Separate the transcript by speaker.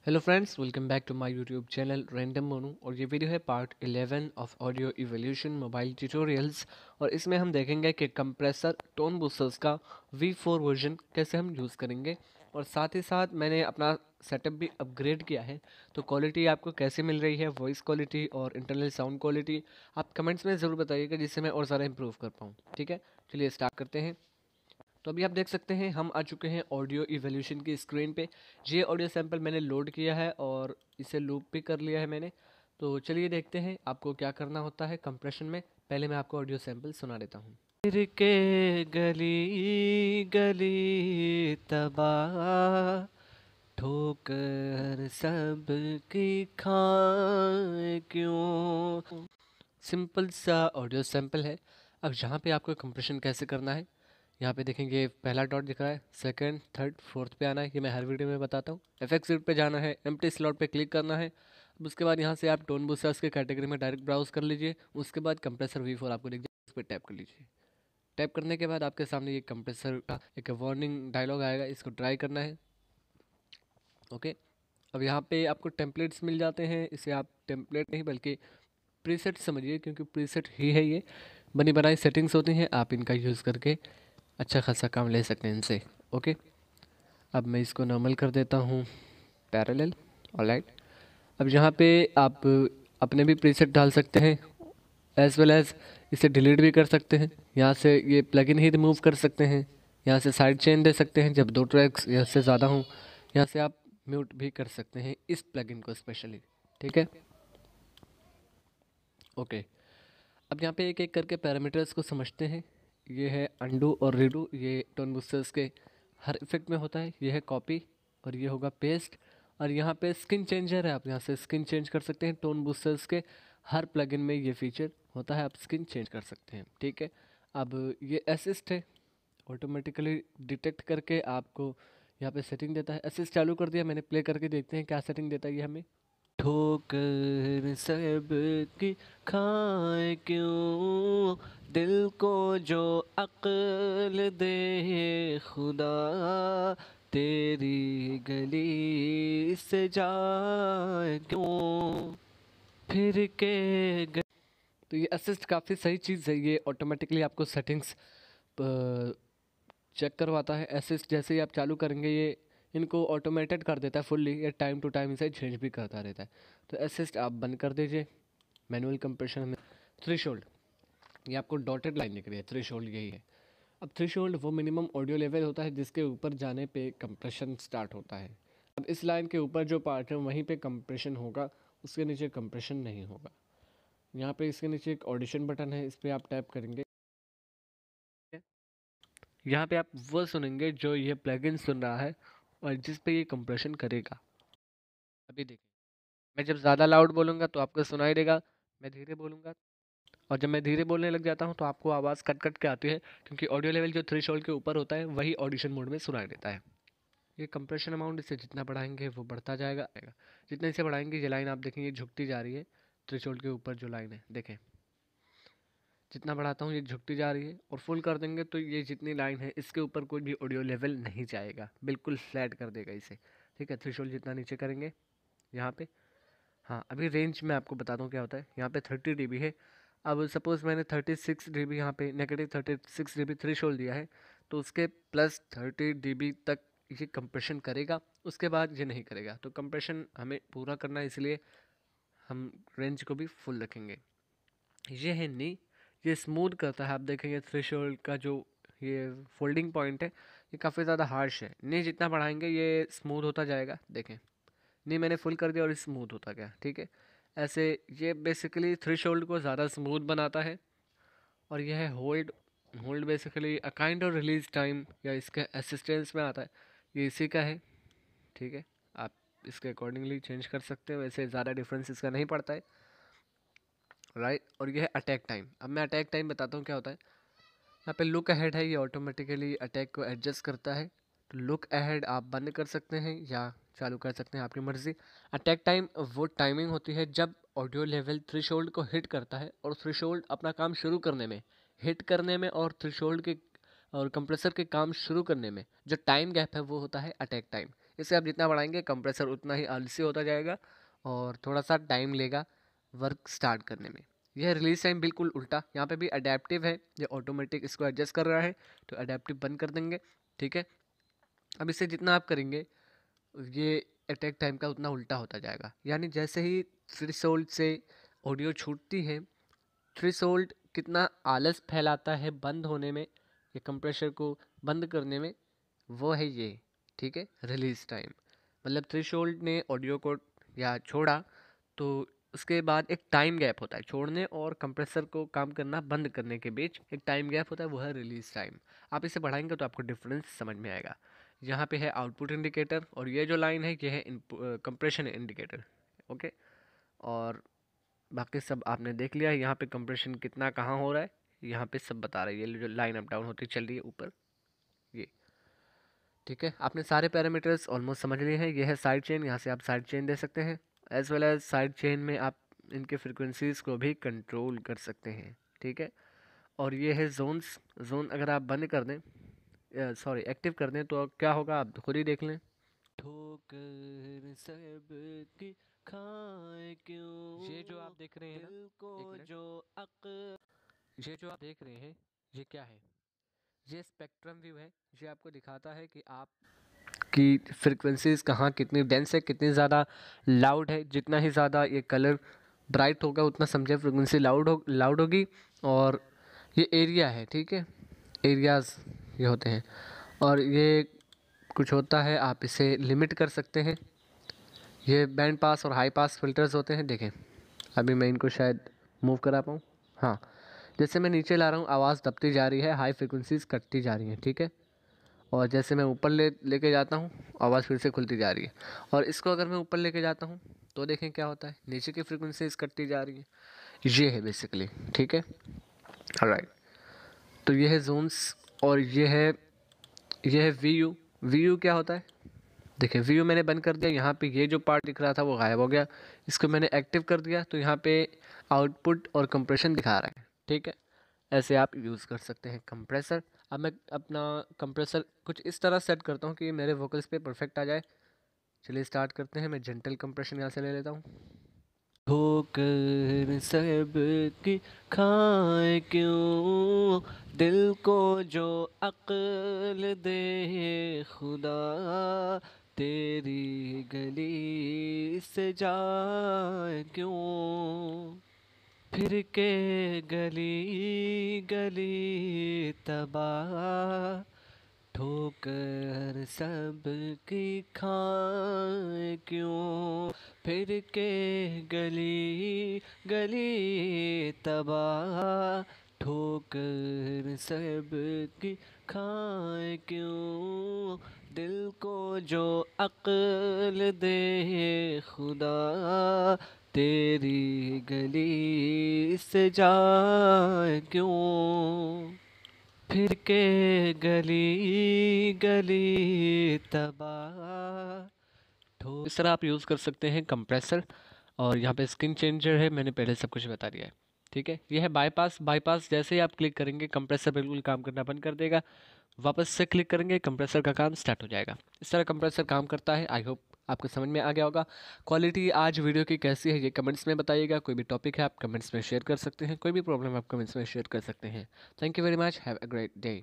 Speaker 1: Hello friends, welcome back to my YouTube channel random Monu. और ये video है part 11 of audio evolution mobile tutorials. और इसमें हम देखेंगे कि कंप्रेसर टोन बूस्टर्स का V4 वर्जन कैसे हम यूज़ करेंगे। और साथ ही साथ मैंने अपना सेटअप भी अपग्रेड किया है। तो क्वालिटी आपको कैसे मिल रही है, वॉइस क्वालिटी और इंटरनल साउंड क्वालिटी, आप कमेंट्स में ज़रूर बताइएगा जिससे मैं और ज़्यादा इंप्रूव कर पाऊँ। ठीक है, चलिए स्टार्ट करते हैं। तो अभी आप देख सकते हैं हम आ चुके हैं ऑडियो इवोल्यूशन की स्क्रीन पे। ये ऑडियो सैंपल मैंने लोड किया है और इसे लूप भी कर लिया है मैंने। तो चलिए देखते हैं आपको क्या करना होता है कंप्रेशन में। पहले मैं आपको ऑडियो सैंपल सुना देता हूँ। फिर के गली गली तबाह, ठोकर सबकी खाए क्यों। सिंपल सा ऑडियो सैंपल है। अब यहाँ पे आपको कंप्रेशन कैसे करना है, यहाँ पे देखेंगे पहला डॉट दिख रहा है, सेकंड, थर्ड, फोर्थ पे आना है। ये मैं हर वीडियो में बताता हूँ। एफएक्स पे जाना है, एम्प्टी स्लॉट पे क्लिक करना है। अब उसके बाद यहाँ से आप टोन बूस्टर्स के कैटेगरी में डायरेक्ट ब्राउज कर लीजिए। उसके बाद कंप्रेसर V4 आपको दिख जाए, उस पर टैप कर लीजिए। टैप करने के बाद आपके सामने ये कंप्रेसर का एक वार्निंग डायलॉग आएगा, इसको ट्राई करना है। ओके, अब यहाँ पे आपको टेम्पलेट्स मिल जाते हैं। इसे आप टेम्पलेट नहीं बल्कि प्रीसेट समझिए, क्योंकि प्रीसेट ही है ये। बनी बनाई सेटिंग्स होती हैं, आप इनका यूज़ करके अच्छा खासा काम ले सकते हैं इनसे। ओके, अब मैं इसको नॉर्मल कर देता हूँ, पैरेलल। ऑलराइट, अब यहाँ पे आप अपने भी प्रीसेट डाल सकते हैं, एज वेल एज इसे डिलीट भी कर सकते हैं। यहाँ से ये प्लगइन ही रिमूव कर सकते हैं। यहाँ से साइड चेन दे सकते हैं जब दो ट्रैक्स या से ज़्यादा हों। यहाँ से आप म्यूट भी कर सकते हैं इस प्लगइन को स्पेशली। ठीक है, ओके। अब यहाँ पे एक एक करके पैरामीटर्स को समझते हैं। ये है अंडू और रीडू, ये टोन बूस्टर्स के हर इफेक्ट में होता है। ये है कॉपी और ये होगा पेस्ट। और यहाँ पे स्किन चेंजर है, आप यहाँ से स्किन चेंज कर सकते हैं। टोन बूस्टर्स के हर प्लगइन में ये फीचर होता है, आप स्किन चेंज कर सकते हैं। ठीक है, अब ये असिस्ट है, ऑटोमेटिकली डिटेक्ट करके आपको यहाँ पे सेटिंग देता है। असिस्ट चालू कर दिया मैंने, प्ले करके देखते हैं क्या सेटिंग देता है ये हमें। ठोकर सबकी खाए क्यों, दिल को जो अक्ल दे खुदा, तेरी गली से जाए क्यों, फिर के तो ये असिस्ट काफ़ी सही चीज़ है। ये ऑटोमेटिकली आपको सेटिंग्स चेक करवाता है। असिस्ट जैसे ही आप चालू करेंगे ये इनको ऑटोमेटेड कर देता है फुल्ली। ये टाइम टू टाइम इसे चेंज भी करता रहता है। तो असिस्ट आप बंद कर दीजिए। मैनुअल कंप्रेशन में थ्रेशोल्ड, ये आपको डॉटेड लाइन दिख रही है, थ्रेशोल्ड यही है। अब थ्रेशोल्ड वो मिनिमम ऑडियो लेवल होता है जिसके ऊपर जाने पे कंप्रेशन स्टार्ट होता है। अब इस लाइन के ऊपर जो पार्ट है वहीं पे कंप्रेशन होगा, उसके नीचे कंप्रेशन नहीं होगा। यहाँ पे इसके नीचे एक ऑडिशन बटन है, इस पर आप टैप करेंगे। यहाँ पे आप वो सुनेंगे जो ये प्लगइन सुन रहा है और जिस पे ये कंप्रेशन करेगा। अभी देखिए, मैं जब ज़्यादा लाउड बोलूँगा तो आपको सुनाई देगा, मैं धीरे बोलूँगा और जब मैं धीरे बोलने लग जाता हूँ तो आपको आवाज़ कट कट के आती है, क्योंकि ऑडियो लेवल जो थ्रेशोल्ड के ऊपर होता है वही ऑडिशन मोड में सुनाई देता है। ये कंप्रेशन अमाउंट इसे जितना बढ़ाएंगे वो बढ़ता जाएगा। जितने इसे बढ़ाएंगे ये लाइन आप देखेंगे झुकती जा रही है। थ्रेशोल्ड के ऊपर जो लाइन है देखें, जितना बढ़ाता हूँ ये झुकती जा रही है। और फुल कर देंगे तो ये जितनी लाइन है इसके ऊपर कोई भी ऑडियो लेवल नहीं जाएगा, बिल्कुल फ्लैट कर देगा इसे। ठीक है, थ्रेशोल्ड जितना नीचे करेंगे यहाँ पे। हाँ, अभी रेंज में आपको बताता हूँ क्या होता है। यहाँ पे 30 dB है। अब सपोज़ मैंने 36 dB यहाँ पे -36 dB थ्रेशोल्ड दिया है, तो उसके +30 dB तक ये कंप्रेशन करेगा। उसके बाद ये नहीं करेगा। तो कंप्रेशन हमें पूरा करना है, इसलिए हम रेंज को भी फुल रखेंगे। ये है नी, ये स्मूथ करता है। आप देखेंगे थ्रेशोल्ड का जो ये फोल्डिंग पॉइंट है ये काफ़ी ज़्यादा हार्श है। नी जितना बढ़ाएंगे ये स्मूथ होता जाएगा। देखें, नी मैंने फुल कर दिया और स्मूथ होता गया। ठीक है, ऐसे ये बेसिकली थ्रेशोल्ड को ज़्यादा स्मूथ बनाता है। और यह है hold. Hold basically a kind of release time या इसके असिस्टेंस में आता है, ये इसी का है। ठीक है, आप इसके अकॉर्डिंगली चेंज कर सकते हो, वैसे ज़्यादा डिफरेंस इसका नहीं पड़ता है। राइट, और यह है अटैक टाइम। अब मैं अटैक टाइम बताता हूँ क्या होता है। यहाँ पे लुक अहेड है, ये ऑटोमेटिकली अटैक को एडजस्ट करता है। तो लुक अहेड आप बंद कर सकते हैं या चालू कर सकते हैं, आपकी मर्ज़ी। अटैक टाइम वो टाइमिंग होती है जब ऑडियो लेवल थ्रेशोल्ड को हिट करता है और थ्रेशोल्ड अपना काम शुरू करने में, हिट करने में और थ्रेशोल्ड के और कंप्रेसर के काम शुरू करने में जो टाइम गैप है वो होता है अटैक टाइम। इसे आप जितना बढ़ाएंगे कंप्रेसर उतना ही आलसी होता जाएगा और थोड़ा सा टाइम लेगा वर्क स्टार्ट करने में। यह रिलीज टाइम बिल्कुल उल्टा, यहाँ पे भी अडेप्टिव है, ये ऑटोमेटिक इसको एडजस्ट कर रहा है, तो अडेप्टिव बंद कर देंगे। ठीक है, अब इसे जितना आप करेंगे ये अटैक टाइम का उतना उल्टा होता जाएगा, यानी जैसे ही थ्रेशोल्ड से ऑडियो छूटती है, थ्रेशोल्ड कितना आलस फैलाता है बंद होने में या कंप्रेसर को बंद करने में, वो है ये। ठीक है, रिलीज टाइम मतलब थ्रेशोल्ड ने ऑडियो को या छोड़ा तो उसके बाद एक टाइम गैप होता है, छोड़ने और कंप्रेसर को काम करना बंद करने के बीच एक टाइम गैप होता है, वो है रिलीज टाइम। आप इसे बढ़ाएंगे तो आपको डिफरेंस समझ में आएगा। यहाँ पे है आउटपुट इंडिकेटर और ये जो लाइन है ये है कंप्रेशन इंडिकेटर। ओके, और बाकी सब आपने देख लिया। यहाँ पे कंप्रेशन कितना कहाँ हो रहा है यहाँ पे सब बता रहा है, ये जो लाइन अप डाउन होती चल रही है ऊपर ये। ठीक है, आपने सारे पैरामीटर्स ऑलमोस्ट समझ लिए हैं। ये है साइड चेन, यहाँ से आप साइड चेन दे सकते हैं, as well as side chain में आप इनके फ्रिक्वेंसीज को भी कंट्रोल कर सकते हैं। ठीक है, और ये है जोन्स। जोन अगर आप बंद कर दें, सॉरी एक्टिव कर दें तो क्या होगा आप खुद ही देख लें। ठोकर सब की खाए क्यों, ये जो आप देख रहे हैं ना, को जो ये जो आप देख रहे हैं ये क्या है, ये स्पेक्ट्रम व्यू है। ये आपको दिखाता है कि आप की फ्रिक्वेंसीज कहाँ कितनी डेंस है, कितनी ज़्यादा लाउड है। जितना ही ज़्यादा ये कलर ब्राइट होगा उतना समझे फ्रिक्वेंसी लाउड होगी। और ये एरिया है, ठीक है, एरियाज़ ये होते हैं और ये कुछ होता है, आप इसे लिमिट कर सकते हैं। ये बैंड पास और हाई पास फिल्टर्स होते हैं। देखें अभी मैं इनको शायद मूव करा पाऊँ, हाँ, जैसे मैं नीचे ला रहा हूँ आवाज़ दबती जा रही है, हाई फ्रिक्वेंसीज कटती जा रही हैं। ठीक है, और जैसे मैं ऊपर लेके जाता हूँ आवाज़ फिर से खुलती जा रही है। और इसको अगर मैं ऊपर लेके जाता हूँ तो देखें क्या होता है, नीचे की फ्रिक्वेंसीज कटती जा रही हैं। ये है बेसिकली। ठीक है, ऑलराइट, तो ये है जोन्स और ये है वी यू। वी यू क्या होता है, देखिए वी यू मैंने बंद कर दिया, यहाँ पे ये जो पार्ट दिख रहा था वो गायब हो गया। इसको मैंने एक्टिव कर दिया तो यहाँ पे आउटपुट और कंप्रेशन दिखा रहा है। ठीक है, ऐसे आप यूज़ कर सकते हैं कंप्रेसर। अब मैं अपना कंप्रेसर कुछ इस तरह सेट करता हूँ कि मेरे वोकल्स पे परफेक्ट आ जाए। चलिए स्टार्ट करते हैं। मैं जेंटल कंप्रेशन यहाँ से ले लेता हूँ। ठोकर सब की खाए क्यों, दिल को जो अक्ल दे खुदा, तेरी गली से जाए क्यों, फिर के गली गली तबाह, ठोकर सब की खाए क्यों, फिर के गली गली तबाह, ठोकर सब की खाए क्यों, दिल को जो अक्ल दे खुदा, तेरी गली से जाए क्यों, फिर के गली गली तबाह। तो इस तरह आप यूज़ कर सकते हैं कंप्रेसर। और यहाँ पे स्क्रीन चेंजर है, मैंने पहले सब कुछ बता दिया है। ठीक है, यह है बाईपास। बाईपास जैसे ही आप क्लिक करेंगे कंप्रेसर बिल्कुल काम करना बंद कर देगा, वापस से क्लिक करेंगे कंप्रेसर का काम स्टार्ट हो जाएगा। इस तरह कंप्रेसर काम करता है। आई होप आपको समझ में आ गया होगा। क्वालिटी आज वीडियो की कैसी है ये कमेंट्स में बताइएगा। कोई भी टॉपिक है आप कमेंट्स में शेयर कर सकते हैं, कोई भी प्रॉब्लम आप कमेंट्स में शेयर कर सकते हैं। Thank you very much, have a great day.